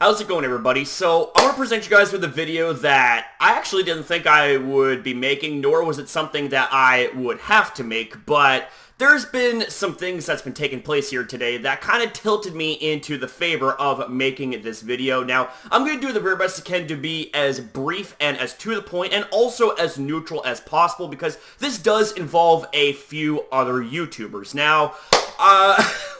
How's it going, everybody? So, I want to present you guys with a video that I actually didn't think I would be making, nor was it something that I would have to make, but there's been some things that's been taking place here today that kind of tilted me into the favor of making this video. Now, I'm going to do the very best I can to be as brief and as to the point and also as neutral as possible because this does involve a few other YouTubers. Now,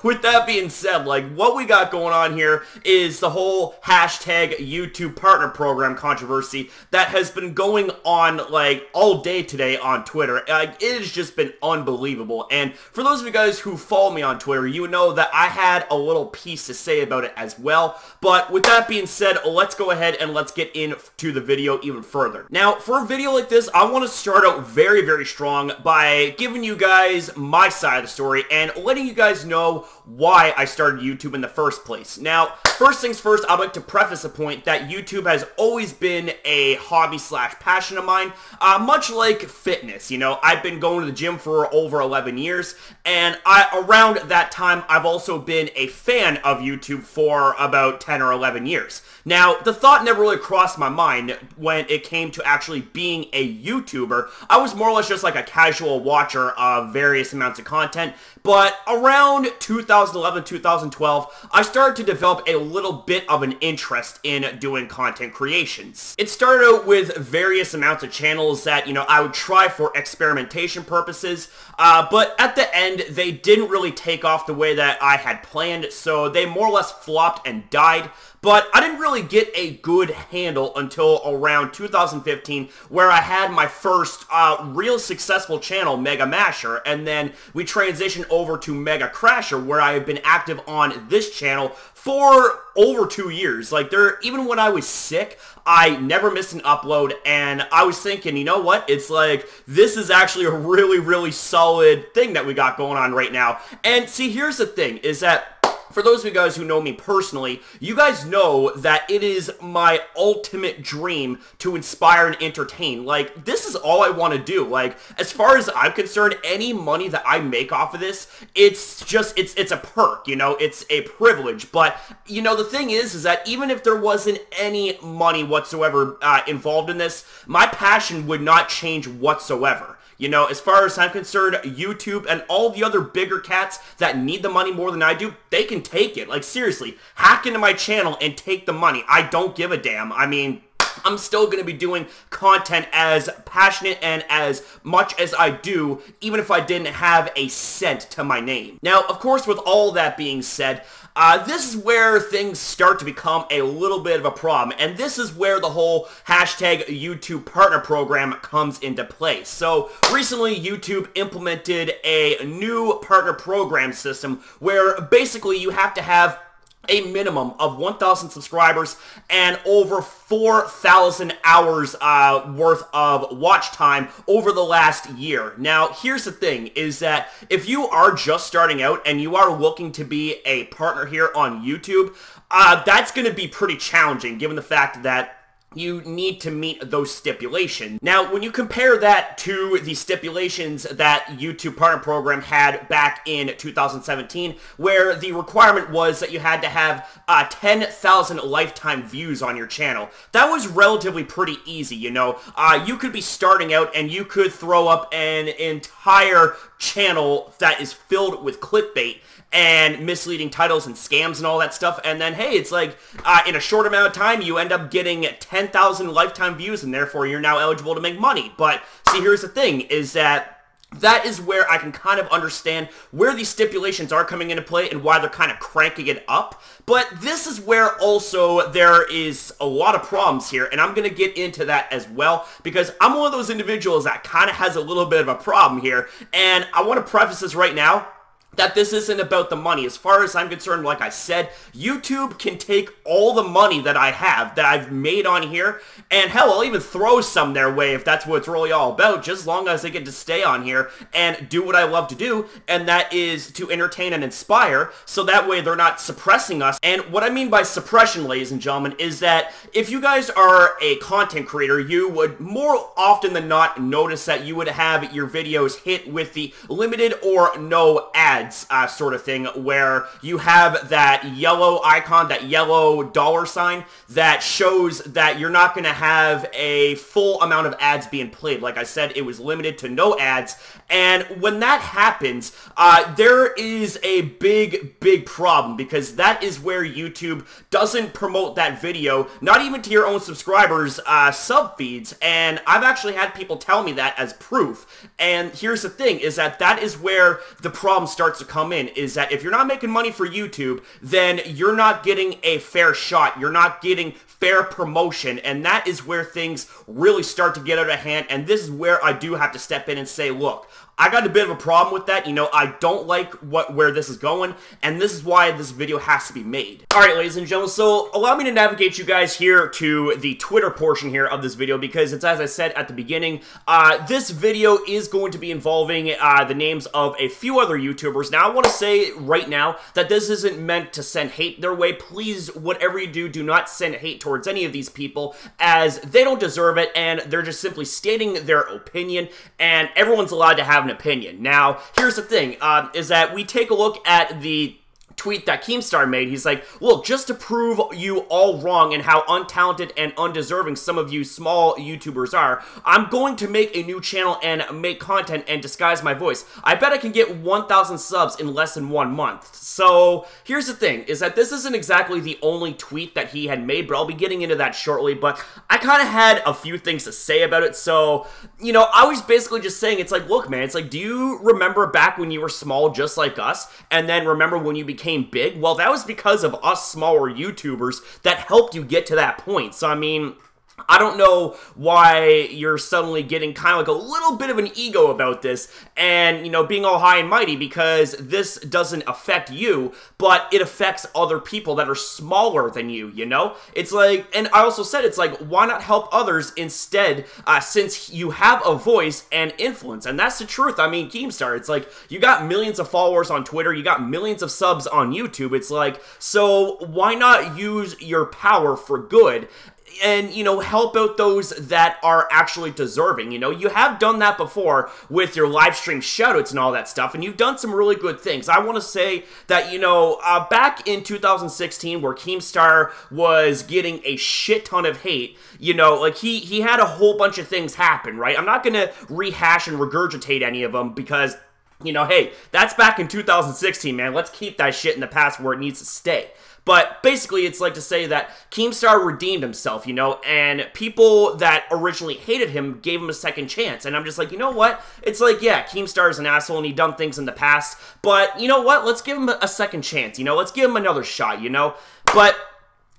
with that being said, like, what we got going on here is the whole hashtag YouTube partner program controversy that has been going on, like, all day today on Twitter. Like, it has just been unbelievable. And for those of you guys who follow me on Twitter, you know that I had a little piece to say about it as well. But with that being said, let's go ahead and let's get into the video even further. Now, for a video like this, I want to start out very, very strong by giving you guys my side of the story and letting you guys know why I started YouTube in the first place. Now, first things first, I'd like to preface the point that YouTube has always been a hobby slash passion of mine, much like fitness. You know, I've been going to the gym for over 11 years, and around that time, I've also been a fan of YouTube for about 10 or 11 years. Now, the thought never really crossed my mind when it came to actually being a YouTuber. I was more or less just like a casual watcher of various amounts of content, but around 2011, 2012, I started to develop a little bit of an interest in doing content creations. It started out with various amounts of channels that, you know, I would try for experimentation purposes, but at the end, they didn't really take off the way that I had planned, so they more or less flopped and died. But I didn't really get a good handle until around 2015, where I had my first real successful channel, MegaCrasher, and then we transitioned over to MegaCrasher, where I have been active on this channel for over 2 years. Like, even when I was sick, I never missed an upload, and I was thinking, you know what? It's like, this is actually a really, really solid thing that we got going on right now. And see, here's the thing, is that for those of you guys who know me personally, you guys know that it is my ultimate dream to inspire and entertain. Like, this is all I want to do. Like, as far as I'm concerned, any money that I make off of this, it's just, it's a perk, you know, it's a privilege. But, you know, the thing is that even if there wasn't any money whatsoever involved in this, my passion would not change whatsoever. You know, as far as I'm concerned, YouTube and all the other bigger cats that need the money more than I do, they can take it. Like, seriously, hack into my channel and take the money. I don't give a damn. I mean, I'm still going to be doing content as passionate and as much as I do, even if I didn't have a cent to my name. Now, of course, with all that being said, this is where things start to become a little bit of a problem, and this is where the whole hashtag YouTube partner program comes into place. So, recently YouTube implemented a new partner program system where basically you have to have a minimum of 1,000 subscribers and over 4,000 hours worth of watch time over the last year. Now, here's the thing, is that if you are just starting out and you are looking to be a partner here on YouTube, that's going to be pretty challenging given the fact that you need to meet those stipulations. Now, when you compare that to the stipulations that YouTube Partner Program had back in 2017, where the requirement was that you had to have 10,000 lifetime views on your channel, that was relatively pretty easy, you know. You could be starting out and you could throw up an entire channel that is filled with clickbait and misleading titles and scams and all that stuff, and then, hey, it's like, in a short amount of time, you end up getting 10,000 lifetime views, and therefore you're now eligible to make money. But, see, here's the thing, is that is where I can kind of understand where these stipulations are coming into play and why they're kind of cranking it up. But this is where also there is a lot of problems here, and I'm going to get into that as well, because I'm one of those individuals that kind of has a little bit of a problem here, and I want to preface this right now, that this isn't about the money. As far as I'm concerned, like I said, YouTube can take all the money that I have, that I've made on here, and hell, I'll even throw some their way if that's what it's really all about, just as long as they get to stay on here and do what I love to do, and that is to entertain and inspire, so that way they're not suppressing us. And what I mean by suppression, ladies and gentlemen, is that if you guys are a content creator, you would more often than not notice that you would have your videos hit with the limited or no ads ads sort of thing, where you have that yellow icon, that yellow dollar sign that shows that you're not going to have a full amount of ads being played. Like I said, it was limited to no ads, and when that happens, there is a big problem, because that is where YouTube doesn't promote that video, not even to your own subscribers' sub feeds, and I've actually had people tell me that as proof. And here's the thing, is that is where the problem starts to come in, is that if you're not making money for YouTube, then you're not getting a fair shot, you're not getting fair promotion, and that is where things really start to get out of hand. And this is where I do have to step in and say, look, I got a bit of a problem with that. You know, I don't like where this is going, and this is why this video has to be made. Alright, ladies and gentlemen, so allow me to navigate you guys here to the Twitter portion here of this video, because it's, as I said at the beginning, this video is going to be involving the names of a few other YouTubers. Now, I want to say right now that this isn't meant to send hate their way. Please, whatever you do, do not send hate towards any of these people, as they don't deserve it, and they're just simply stating their opinion, and everyone's allowed to have an opinion. Now, here's the thing, is that we take a look at the tweet that Keemstar made. He's like, look, just to prove you all wrong and how untalented and undeserving some of you small YouTubers are, I'm going to make a new channel and make content and disguise my voice. I bet I can get 1,000 subs in less than 1 month. So, here's the thing, is that this isn't exactly the only tweet that he had made, but I'll be getting into that shortly. But I kind of had a few things to say about it. So, you know, I was basically just saying, it's like, look, man, it's like, do you remember back when you were small just like us, and then remember when you became big? Well, that was because of us smaller YouTubers that helped you get to that point. So, I mean, I don't know why you're suddenly getting kind of like a little bit of an ego about this and, you know, being all high and mighty, because this doesn't affect you, but it affects other people that are smaller than you, you know? It's like, and I also said, it's like, why not help others instead, since you have a voice and influence? And that's the truth. I mean, Keemstar, it's like, you got millions of followers on Twitter, you got millions of subs on YouTube. It's like, so why not use your power for good? And, you know, help out those that are actually deserving. You know, you have done that before with your live stream shoutouts and all that stuff, and you've done some really good things. I want to say that, you know, back in 2016, where Keemstar was getting a shit ton of hate, you know, like, he had a whole bunch of things happen, right? I'm not going to rehash and regurgitate any of them, because, you know, hey, that's back in 2016, man. Let's keep that shit in the past where it needs to stay. But basically, it's like to say that Keemstar redeemed himself, you know, and people that originally hated him gave him a second chance. And I'm just like, you know what? It's like, yeah, Keemstar is an asshole and he done things in the past, but you know what? Let's give him a second chance, you know? Let's give him another shot, you know? But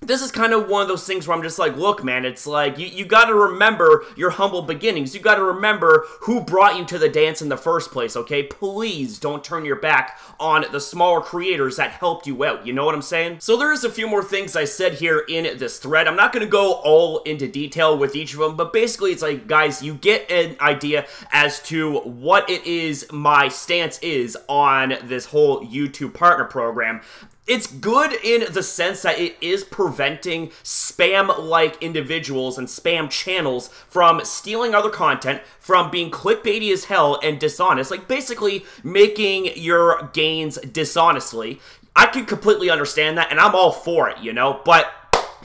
this is kind of one of those things where I'm just like, look, man, it's like, you got to remember your humble beginnings. You got to remember who brought you to the dance in the first place, okay? Please don't turn your back on the smaller creators that helped you out. You know what I'm saying? So there's a few more things I said here in this thread. I'm not going to go all into detail with each of them, but basically it's like, guys, you get an idea as to what it is my stance is on this whole YouTube partner program. It's good in the sense that it is preventing spam-like individuals and spam channels from stealing other content, from being clickbaity as hell and dishonest, like basically making your gains dishonestly. I can completely understand that, and I'm all for it, you know, but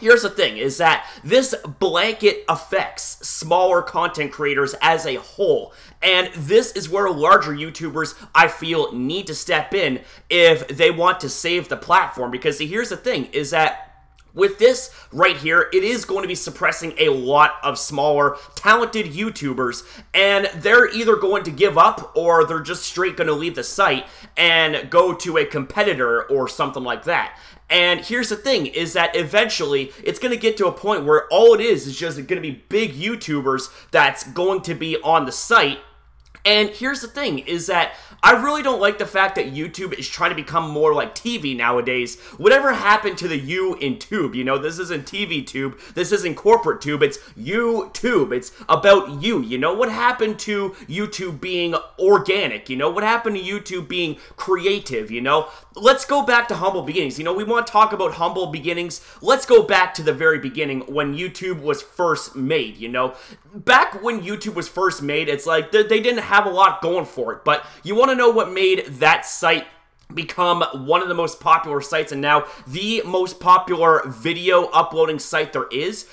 here's the thing, is that this blanket affects smaller content creators as a whole. And this is where larger YouTubers, I feel, need to step in if they want to save the platform. Because see, here's the thing, is that with this right here, it is going to be suppressing a lot of smaller, talented YouTubers, and they're either going to give up or they're just straight going to leave the site and go to a competitor or something like that. And here's the thing, is that eventually it's going to get to a point where all it is just going to be big YouTubers that's going to be on the site. And here's the thing, is that I really don't like the fact that YouTube is trying to become more like TV nowadays. Whatever happened to the U in tube? You know, this isn't TV tube, this isn't corporate tube, it's YouTube. It's about you, you know? What happened to YouTube being organic, you know? What happened to YouTube being creative, you know? Let's go back to humble beginnings. You know, we want to talk about humble beginnings. Let's go back to the very beginning when YouTube was first made, you know? Back when YouTube was first made, it's like they didn't have a lot going for it, but you want to know what made that site become one of the most popular sites, and now the most popular video uploading site there is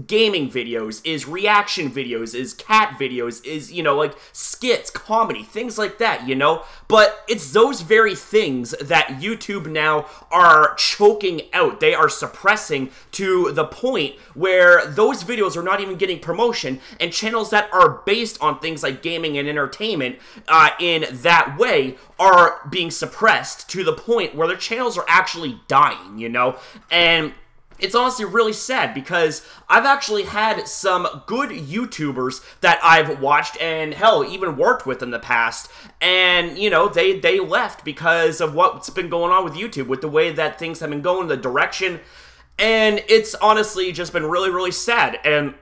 gaming videos, is reaction videos, is cat videos, is, you know, like skits, comedy, things like that, you know? But it's those very things that YouTube now are choking out. They are suppressing to the point where those videos are not even getting promotion, and channels that are based on things like gaming and entertainment in that way are being suppressed to the point where their channels are actually dying, you know? And it's honestly really sad, because I've actually had some good YouTubers that I've watched and, hell, even worked with in the past, and, you know, they left because of what's been going on with YouTube, with the way that things have been going, the direction, and it's honestly just been really, really sad. And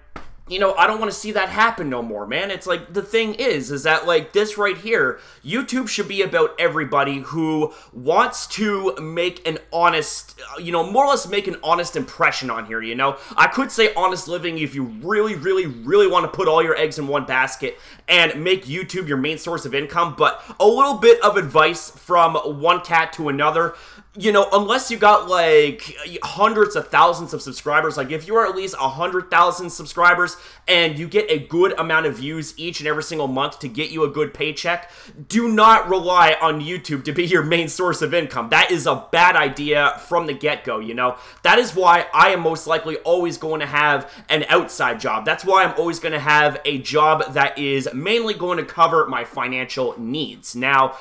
you know, I don't want to see that happen no more, man. It's like, the thing is that, like, this right here, YouTube should be about everybody who wants to make an honest, you know, more or less make an honest impression on here, you know? I could say honest living if you really, really, really want to put all your eggs in one basket and make YouTube your main source of income, but a little bit of advice from one cat to another. You know, unless you got, like, hundreds of thousands of subscribers, like, if you are at least 100,000 subscribers and you get a good amount of views each and every single month to get you a good paycheck, do not rely on YouTube to be your main source of income. That is a bad idea from the get-go, you know? That is why I am most likely always going to have an outside job. That's why I'm always going to have a job that is mainly going to cover my financial needs. Now,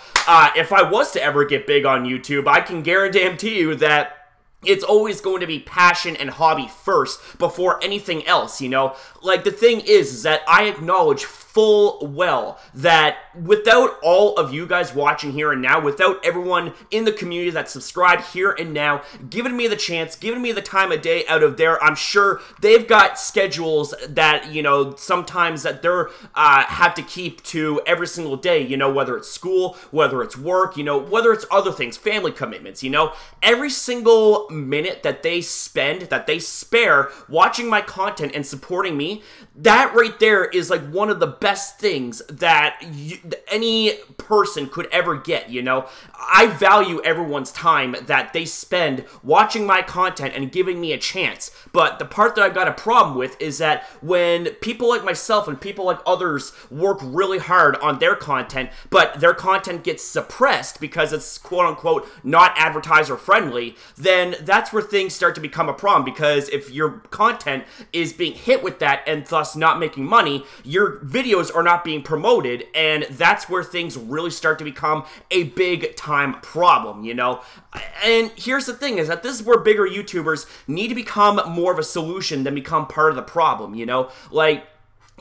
if I was to ever get big on YouTube, I can guarantee you that it's always going to be passion and hobby first before anything else, you know? Like, the thing is that I acknowledge full well that without all of you guys watching here and now, without everyone in the community that subscribe here and now, giving me the chance, giving me the time of day out of there, I'm sure they've got schedules that, you know, sometimes that they're have to keep to every single day, you know, whether it's school, whether it's work, you know, whether it's other things, family commitments, you know, every single minute that they spend, that they spare watching my content and supporting me, that right there is like one of the best things that any person could ever get, you know? I value everyone's time that they spend watching my content and giving me a chance, but the part that I've got a problem with is that when people like myself and people like others work really hard on their content, but their content gets suppressed because it's quote-unquote not advertiser friendly, then that's where things start to become a problem, because if your content is being hit with that and thus not making money, your videos are not being promoted, and that's where things really start to become a big time problem, you know? And here's the thing, is that this is where bigger YouTubers need to become more of a solution than become part of the problem, you know? Like,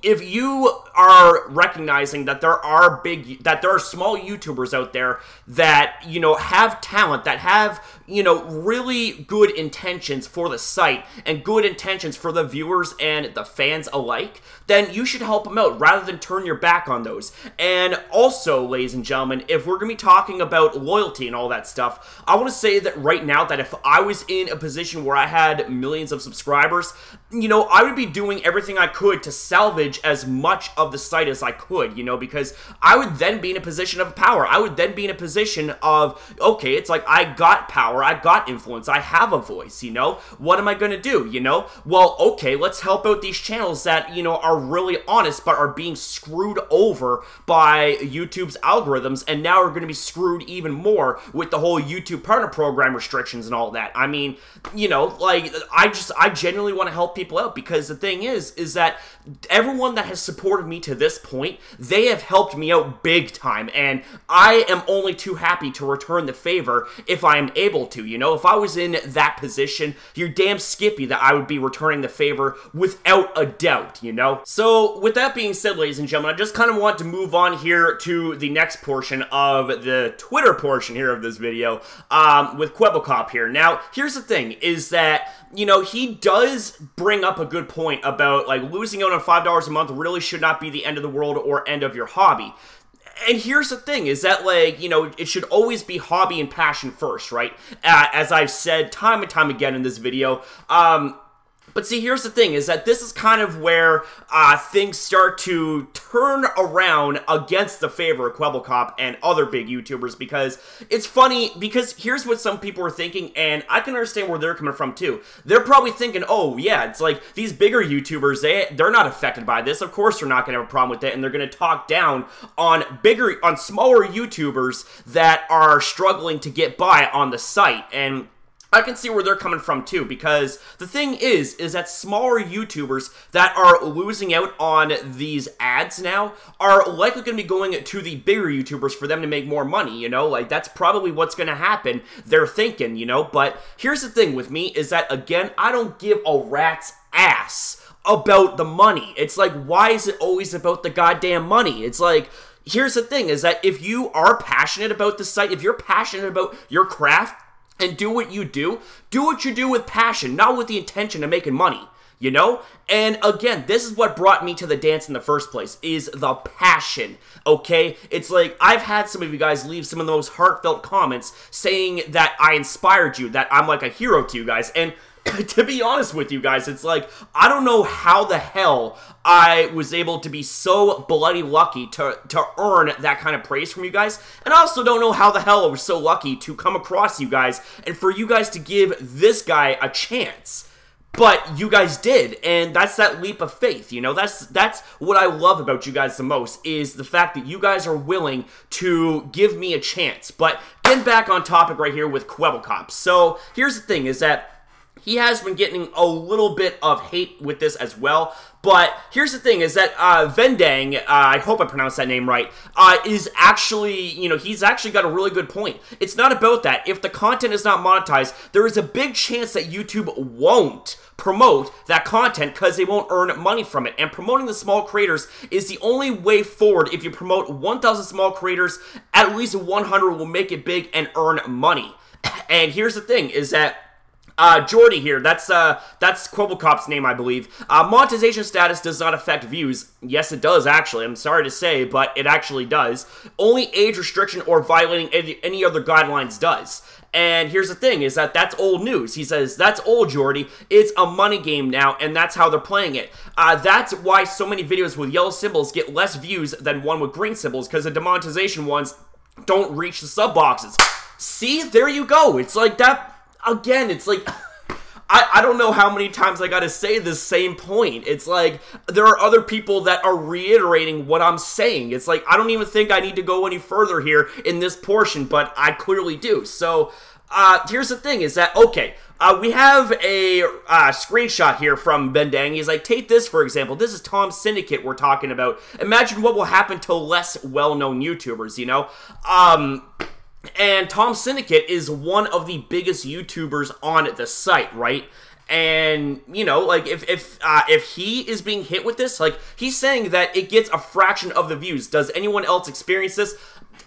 if you are recognizing that there are small YouTubers out there that, you know, have talent, that have, you know, really good intentions for the site and good intentions for the viewers and the fans alike, then you should help them out rather than turn your back on those. And also, ladies and gentlemen, if we're going to be talking about loyalty and all that stuff, I want to say that right now that if I was in a position where I had millions of subscribers, you know, I would be doing everything I could to salvage as much of the site as I could, you know, because I would then be in a position of power. I would then be in a position of, okay, it's like I got power, I got influence, I have a voice, you know? What am I going to do, you know? Well, okay, let's help out these channels that, you know, are really honest but are being screwed over by YouTube's algorithms, and now are going to be screwed even more with the whole YouTube partner program restrictions and all that. I mean, you know, like, I genuinely want to help people out, because the thing is that everyone that has supported me to this point, they have helped me out big time, and I am only too happy to return the favor if I am able to, you know? If I was in that position, you're damn skippy that I would be returning the favor without a doubt, you know? So, with that being said, ladies and gentlemen, I just kind of want to move on here to the next portion of the Twitter portion here of this video, with Quebblecop here. Now, here's the thing, is that, you know, he does bring up a good point about, like, losing out on $5 a month really should not be the end of the world or end of your hobby. And here's the thing, is that, like, you know, it should always be hobby and passion first, right? As I've said time and time again in this video, But see, here's the thing, is that this is kind of where things start to turn around against the favor of Kwebbelkop and other big YouTubers, because it's funny, because here's what some people are thinking, and I can understand where they're coming from too. They're probably thinking, oh yeah, it's like these bigger YouTubers, they're not affected by this. Of course they're not going to have a problem with it, and they're going to talk down on smaller YouTubers that are struggling to get by on the site. And I can see where they're coming from too, because the thing is that smaller YouTubers that are losing out on these ads now are likely going to be going to the bigger YouTubers for them to make more money, you know? Like, that's probably what's going to happen, they're thinking, you know? But here's the thing with me, is that, again, I don't give a rat's ass about the money. It's like, why is it always about the goddamn money? It's like, here's the thing, is that if you are passionate about the site, if you're passionate about your craft, and do what you do with passion, not with the intention of making money, you know? And again, this is what brought me to the dance in the first place, is the passion, okay? It's like, I've had some of you guys leave some of the most heartfelt comments saying that I inspired you, that I'm like a hero to you guys, and to be honest with you guys, it's like, I don't know how the hell I was able to be so bloody lucky to earn that kind of praise from you guys, and I also don't know how the hell I was so lucky to come across you guys, and for you guys to give this guy a chance. But you guys did, and that's that leap of faith, you know? That's what I love about you guys the most, is the fact that you guys are willing to give me a chance. But getting back on topic right here with Kwebbelkop. So, here's the thing, is that he has been getting a little bit of hate with this as well, but here's the thing, is that Vendang, I hope I pronounced that name right, is actually, you know, he's actually got a really good point. It's not about that. If the content is not monetized, there is a big chance that YouTube won't promote that content because they won't earn money from it. And promoting the small creators is the only way forward. If you promote 1,000 small creators, at least 100 will make it big and earn money. And here's the thing, is that Jordy here, that's Kwebbelkop's name, I believe. Monetization status does not affect views. Yes, it does, actually. I'm sorry to say, but it actually does. Only age restriction or violating any other guidelines does. And here's the thing, is that that's old news. He says, that's old, Jordy. It's a money game now, and that's how they're playing it. That's why so many videos with yellow symbols get less views than one with green symbols, because the demonetization ones don't reach the sub boxes. See? There you go. It's like that. Again, it's like, I don't know how many times I gotta say this same point. It's like, there are other people that are reiterating what I'm saying. It's like, I don't even think I need to go any further here in this portion, but I clearly do. So, here's the thing, is that, okay, we have a screenshot here from Vendang. He's like, take this, for example. This is Tom Syndicate we're talking about. Imagine what will happen to less well-known YouTubers, you know? And Tom Syndicate is one of the biggest YouTubers on the site, right? And, you know, like, if he is being hit with this, like, he's saying that it gets a fraction of the views. Does anyone else experience this?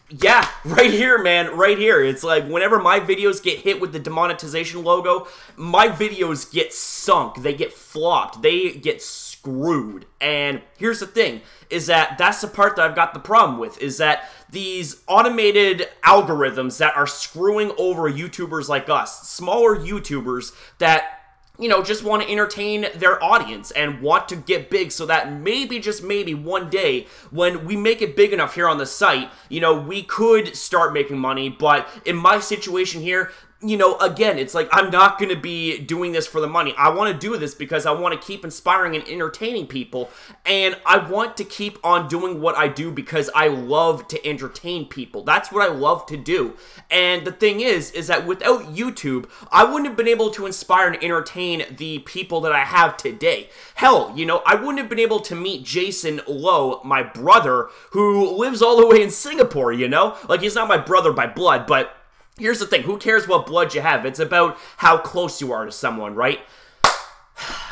Yeah, right here, man, right here. It's like, whenever my videos get hit with the demonetization logo, my videos get sunk, they get flopped, they get screwed. And here's the thing, is that that's the part that I've got the problem with, is that these automated algorithms that are screwing over YouTubers like us, smaller YouTubers that, you know, just want to entertain their audience and want to get big so that maybe, just maybe, one day, when we make it big enough here on the site, you know, we could start making money. But in my situation here, you know, again, it's like, I'm not going to be doing this for the money. I want to do this because I want to keep inspiring and entertaining people, and I want to keep on doing what I do because I love to entertain people. That's what I love to do. And the thing is that without YouTube, I wouldn't have been able to inspire and entertain the people that I have today. Hell, you know, I wouldn't have been able to meet Jason Lowe, my brother, who lives all the way in Singapore, you know? Like, he's not my brother by blood, but here's the thing, who cares what blood you have? It's about how close you are to someone, right?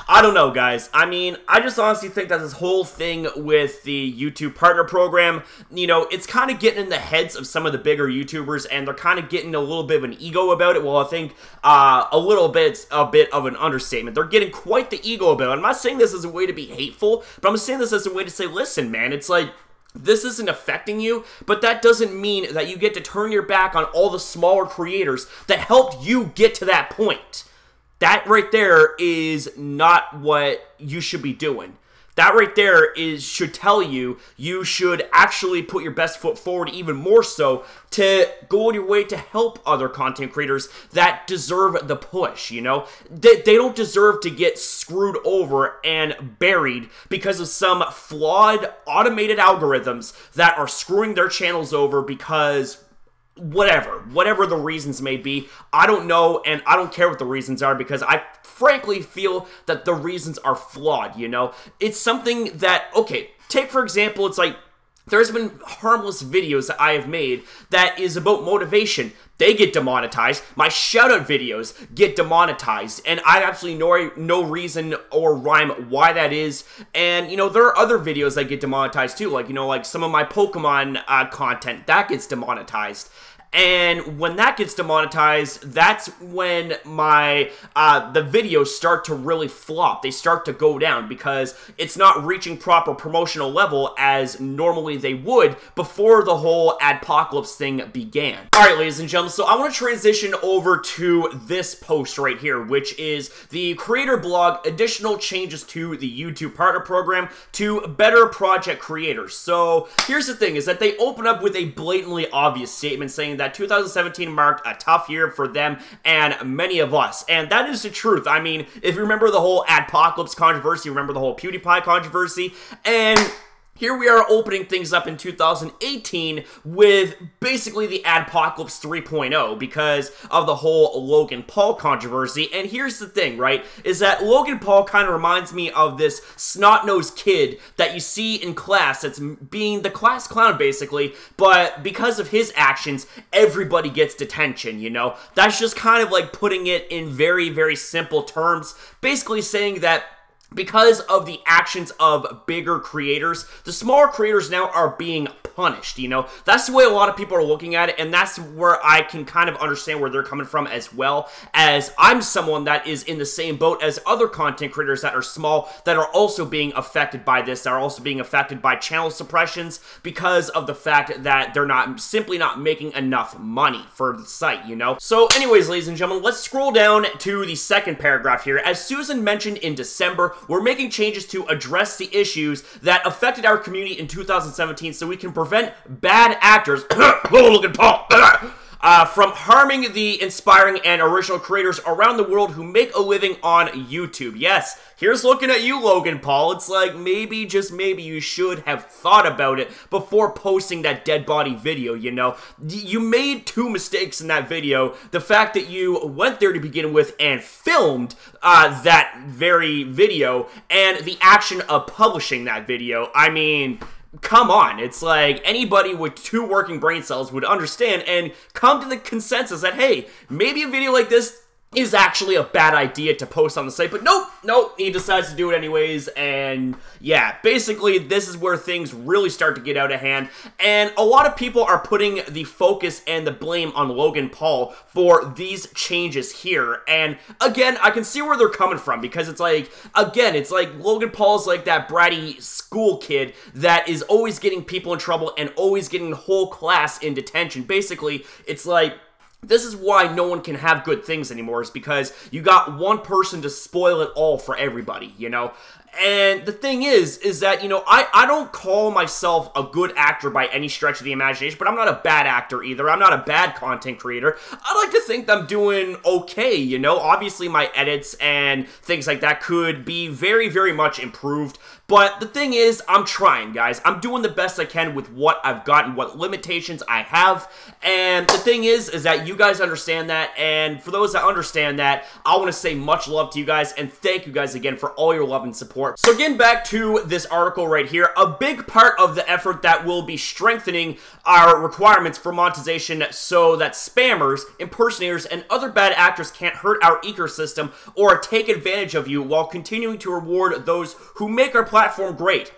I don't know, guys. I mean, I just honestly think that this whole thing with the YouTube partner program, you know, it's kind of getting in the heads of some of the bigger YouTubers, and they're kind of getting a little bit of an ego about it. Well, I think a little bit's a bit of an understatement. They're getting quite the ego about it. I'm not saying this as a way to be hateful, but I'm saying this as a way to say, listen, man, it's like, this isn't affecting you, but that doesn't mean that you get to turn your back on all the smaller creators that helped you get to that point. that right there is not what you should be doing. That right there should tell you you should actually put your best foot forward, even more so, to go on your way to help other content creators that deserve the push, you know? They don't deserve to get screwed over and buried because of some flawed automated algorithms that are screwing their channels over because whatever the reasons may be. I don't know, and I don't care what the reasons are, because I frankly feel that the reasons are flawed, you know? It's something that, okay, take for example, it's like, there's been harmless videos that I have made that is about motivation. They get demonetized. My shoutout videos get demonetized, and I have absolutely no reason or rhyme why that is. And, you know, there are other videos that get demonetized too, like, you know, like some of my Pokemon content, that gets demonetized. And when that gets demonetized, that's when my the videos start to really flop. They start to go down because it's not reaching proper promotional level as normally they would before the whole adpocalypse thing began. Alright, ladies and gentlemen, so I want to transition over to this post right here, which is the creator blog, additional changes to the YouTube partner program to better project creators. So here's the thing, is that they open up with a blatantly obvious statement saying that 2017 marked a tough year for them and many of us. And that is the truth. I mean, if you remember the whole adpocalypse controversy, remember the whole PewDiePie controversy, and here we are opening things up in 2018 with basically the Adpocalypse 3.0 because of the whole Logan Paul controversy. And here's the thing, right, is that Logan Paul kind of reminds me of this snot-nosed kid that you see in class that's being the class clown, basically, but because of his actions, everybody gets detention, you know? That's just kind of like putting it in very, very simple terms, basically saying that because of the actions of bigger creators, the smaller creators now are being punished, you know? That's the way a lot of people are looking at it, and that's where I can kind of understand where they're coming from, as well as I'm someone that is in the same boat as other content creators that are small, that are also being affected by this, that are also being affected by channel suppressions because of the fact that they're simply not making enough money for the site, you know? So anyways, ladies and gentlemen, let's scroll down to the second paragraph here. As Susan mentioned in December, we're making changes to address the issues that affected our community in 2017 so we can prevent bad actors Logan Paul from harming the inspiring and original creators around the world who make a living on YouTube. Yes, here's looking at you, Logan Paul. It's like, maybe, just maybe, you should have thought about it before posting that dead body video, you know? You made two mistakes in that video. The fact that you went there to begin with and filmed that very video, and the action of publishing that video. I mean, come on, it's like anybody with two working brain cells would understand and come to the consensus that, hey, maybe a video like this is actually a bad idea to post on the site, but nope, he decides to do it anyways. And yeah, basically this is where things really start to get out of hand, and a lot of people are putting the focus and the blame on Logan Paul for these changes here. And again, I can see where they're coming from, because it's like, again, it's like Logan Paul's like that bratty school kid that is always getting people in trouble and always getting the whole class in detention. Basically, it's like, this is why no one can have good things anymore, is because you got one person to spoil it all for everybody, you know? And the thing is that, you know, I don't call myself a good actor by any stretch of the imagination, but I'm not a bad actor either. I'm not a bad content creator. I like to think that I'm doing okay, you know? Obviously, my edits and things like that could be very, very much improved. But the thing is, I'm trying, guys. I'm doing the best I can with what I've got and what limitations I have. And the thing is that you guys understand that. And for those that understand that, I want to say much love to you guys. And thank you guys again for all your love and support. So getting back to this article right here, a big part of the effort that will be strengthening our requirements for monetization so that spammers, impersonators, and other bad actors can't hurt our ecosystem or take advantage of you, while continuing to reward those who make our platform great.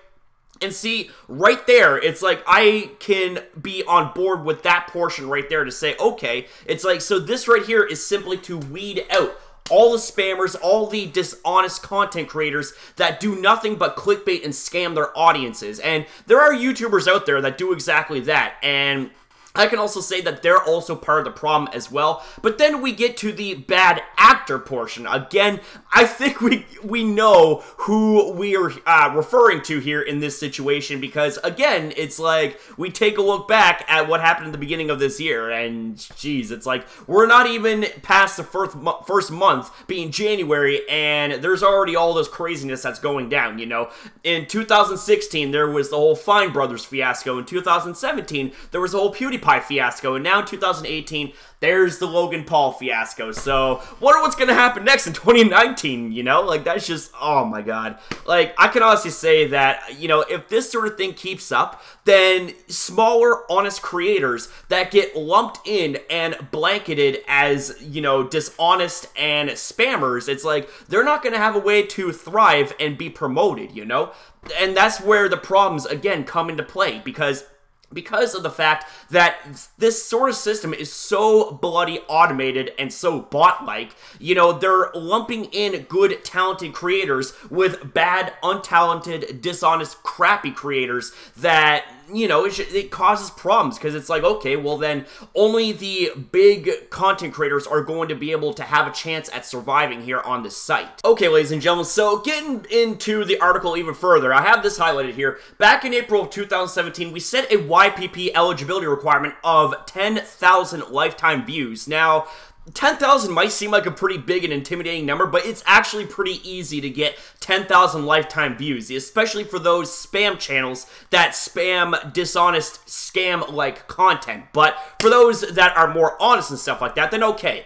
And see, right there, it's like I can be on board with that portion right there to say, okay, it's like, so this right here is simply to weed out all the spammers, all the dishonest content creators that do nothing but clickbait and scam their audiences. And there are YouTubers out there that do exactly that. And I can also say that they're also part of the problem as well. But then we get to the bad actor portion. Again, I think we know who we are referring to here in this situation, because again, it's like we take a look back at what happened at the beginning of this year, and geez, it's like we're not even past the first month being January, and there's already all this craziness that's going down, you know. In 2016, there was the whole Fine Brothers fiasco. In 2017, there was the whole PewDiePie fiasco, and now in 2018 there's the Logan Paul fiasco. So wonder what's gonna happen next in 2019, you know? Like, that's just, oh my god. Like, I can honestly say that, you know, if this sort of thing keeps up, then smaller, honest creators that get lumped in and blanketed as, you know, dishonest and spammers, it's like they're not gonna have a way to thrive and be promoted, you know? And that's where the problems again come into play, because of the fact that this sort of system is so bloody automated and so bot-like. You know, they're lumping in good, talented creators with bad, untalented, dishonest, crappy creators that, you know, it causes problems, because it's like, okay, well then, only the big content creators are going to be able to have a chance at surviving here on this site. Okay, ladies and gentlemen, so getting into the article even further, I have this highlighted here. Back in April of 2017, we set a YPP eligibility requirement of 10,000 lifetime views. Now, 10,000 might seem like a pretty big and intimidating number, but it's actually pretty easy to get 10,000 lifetime views, especially for those spam channels that spam dishonest, scam-like content. But for those that are more honest and stuff like that, then okay.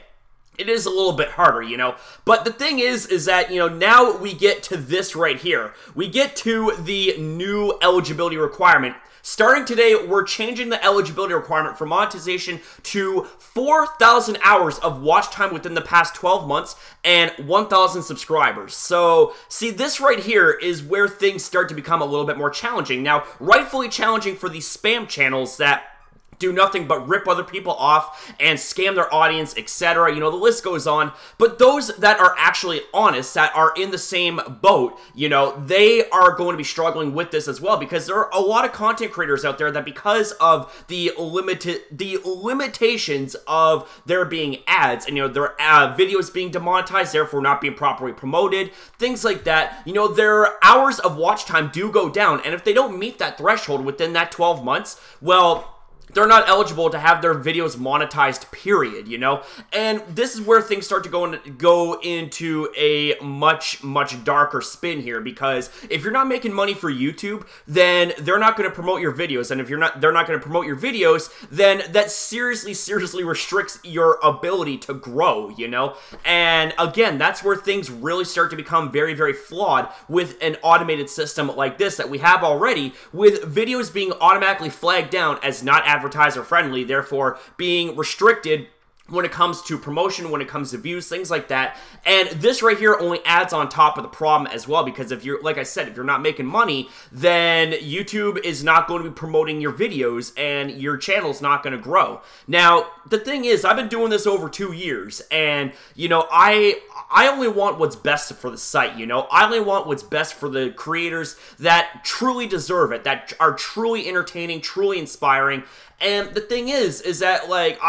It is a little bit harder, you know. But the thing is that, you know, now we get to this right here. We get to the new eligibility requirement. Starting today, we're changing the eligibility requirement for monetization to 4,000 hours of watch time within the past 12 months and 1,000 subscribers. So, see, this right here is where things start to become a little bit more challenging. Now, rightfully challenging for these spam channels that do nothing but rip other people off and scam their audience, etc. You know, the list goes on. But those that are actually honest, that are in the same boat, you know, they are going to be struggling with this as well, because there are a lot of content creators out there that, because of the limitations of there being ads and, you know, their videos being demonetized, therefore not being properly promoted, things like that, you know, their hours of watch time do go down. And if they don't meet that threshold within that 12 months, well, they're not eligible to have their videos monetized, period, you know? And this is where things start to go into a much darker spin here, because if you're not making money for YouTube, then they're not going to promote your videos, and if they're not going to promote your videos, then that seriously restricts your ability to grow, you know? And again, that's where things really start to become very flawed with an automated system like this that we have already, with videos being automatically flagged down as not advertiser friendly, therefore being restricted when it comes to promotion, when it comes to views, things like that. And this right here only adds on top of the problem as well, because if you're, like I said, if you're not making money, then YouTube is not going to be promoting your videos and your channel's not going to grow. Now, the thing is, I've been doing this over 2 years, and, you know, I only want what's best for the site, you know? I only want what's best for the creators that truly deserve it, that are truly entertaining, truly inspiring. And the thing is that, like,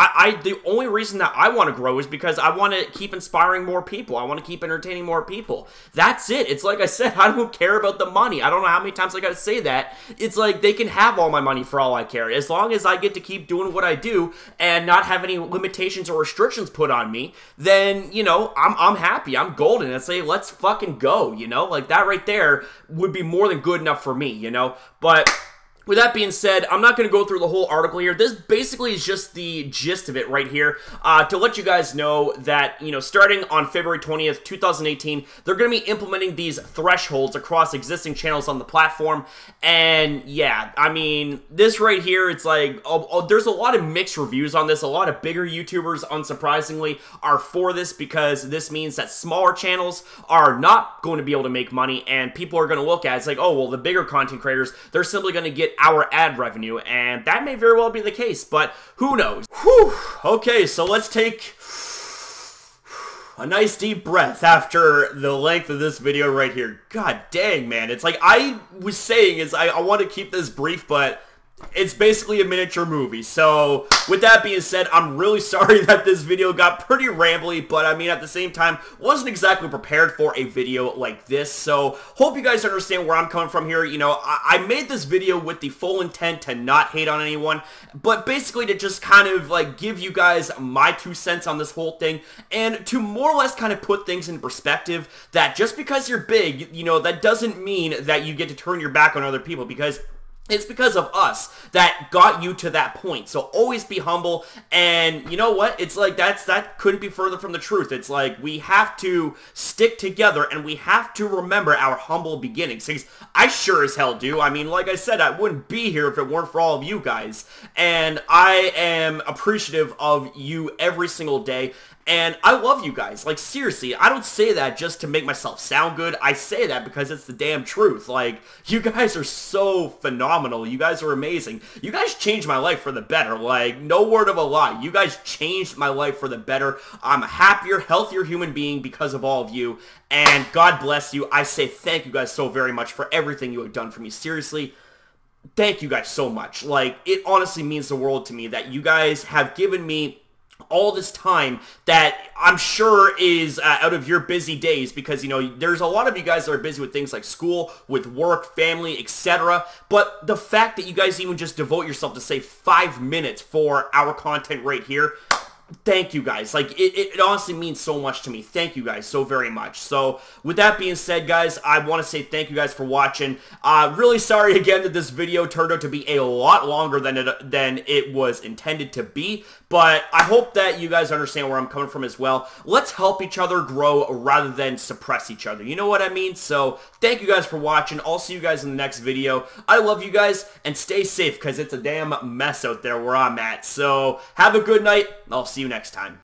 the only reason that I want to grow is because I want to keep inspiring more people. I want to keep entertaining more people. That's it. It's like I said, I don't care about the money. I don't know how many times I got to say that. It's like they can have all my money for all I care. As long as I get to keep doing what I do and not have any limitations or restrictions put on me, then, you know, I'm happy. I'm golden. I say, let's fucking go, you know? Like, that right there would be more than good enough for me, you know? But with that being said, I'm not going to go through the whole article here. This basically is just the gist of it right here, to let you guys know that, you know, starting on February 20th, 2018, they're going to be implementing these thresholds across existing channels on the platform. And yeah, I mean, this right here, it's like, there's a lot of mixed reviews on this. A lot of bigger YouTubers, unsurprisingly, are for this, because this means that smaller channels are not going to be able to make money, and people are going to look at it, it's like, oh, well, the bigger content creators, they're simply going to get our ad revenue, and that may very well be the case, but who knows? Whew. Okay, so let's take a nice deep breath after the length of this video right here. God dang, man. It's like I was saying, is I want to keep this brief, but It's basically a miniature movie. So with that being said, I'm really sorry that this video got pretty rambly, but I mean at the same time wasn't exactly prepared for a video like this. So hope you guys understand where I'm coming from here. You know, I made this video with the full intent to not hate on anyone, but basically to just kind of like give you guys my 2 cents on this whole thing and to more or less kind of put things in perspective that just because you're big, you know, that doesn't mean that you get to turn your back on other people, because it's because of us that got you to that point. So always be humble, and you know what? It's like that couldn't be further from the truth. It's like we have to stick together and we have to remember our humble beginnings. Because I sure as hell do. I mean, like I said, I wouldn't be here if it weren't for all of you guys. And I am appreciative of you every single day. And I love you guys. Like, seriously, I don't say that just to make myself sound good. I say that because it's the damn truth. Like, you guys are so phenomenal. You guys are amazing. You guys changed my life for the better. Like, no word of a lie. You guys changed my life for the better. I'm a happier, healthier human being because of all of you. And God bless you. I say thank you guys so very much for everything you have done for me. Seriously, thank you guys so much. Like, it honestly means the world to me that you guys have given me all this time that I'm sure is out of your busy days, because, you know, there's a lot of you guys that are busy with things like school, with work, family, etc. But the fact that you guys even just devote yourself to, say, 5 minutes for our content right here, thank you guys. Like, it honestly means so much to me. Thank you guys so very much. So with that being said, guys, I want to say thank you guys for watching. Really sorry again that this video turned out to be a lot longer than it was intended to be, but I hope that you guys understand where I'm coming from as well. Let's help each other grow rather than suppress each other. You know what I mean? So thank you guys for watching. I'll see you guys in the next video. I love you guys, and stay safe because it's a damn mess out there where I'm at. So have a good night. I'll see you next time.